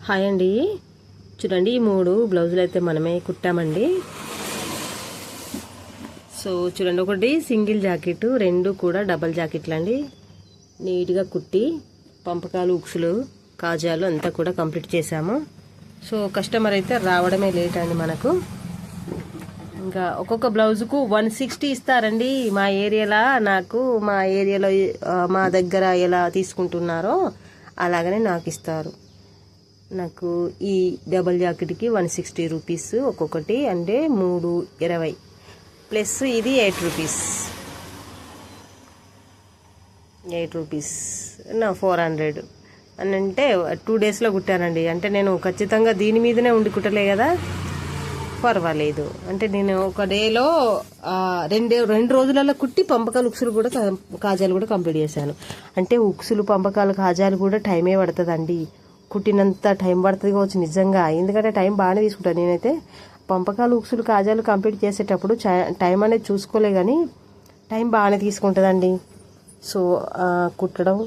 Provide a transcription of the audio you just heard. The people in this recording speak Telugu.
హాయ్ అండి. చూడండి, ఈ 3 బ్లౌజులు అయితే మనమే కుట్టామండి. సో చూడండి, ఒకటి సింగిల్ జాకెట్, 2 కూడా డబల్ జాకెట్లు అండి. నీట్గా కుట్టి పంపకాలు, ఉక్సులు, కాజాలు అంతా కూడా కంప్లీట్ చేసాము. సో కస్టమర్ అయితే రావడమే లేట్ అండి మనకు. ఇంకా ఒక్కొక్క బ్లౌజుకు 160 ఇస్తారండి. మా ఏరియాలో మా దగ్గర ఎలా తీసుకుంటున్నారో అలాగనే నాకు ఇస్తారు. నాకు ఈ డబల్ జాకెట్కి 160 రూపీస్ ఒక్కొక్కటి, అంటే 320 ప్లస్ ఇది 8 రూపీస్ నా 400 అని అంటే 2 డేస్లో కుట్టానండి. అంటే నేను ఖచ్చితంగా దీని మీదనే ఉండి కుట్టలే కదా, పర్వాలేదు. అంటే నేను ఒక డేలో 2 రోజులలో కుట్టి పంపకాలు, ఉక్సులు కూడా, కాజాలు కూడా కంప్లీట్ చేశాను. అంటే ఉక్సులు, పంపకాలు, కాజాలు కూడా టైమే పడుతుందండి. కుట్టినంత టైం పడుతుంది కావచ్చు నిజంగా, ఎందుకంటే టైం బాగానే తీసుకుంటాను నేనైతే. పంపకాలు, ఉక్సులు, కాజాలు కంప్లీట్ చేసేటప్పుడు టైం అనేది చూసుకోలే, కానీ టైం బాగానే తీసుకుంటుందండి. సో కుట్టడం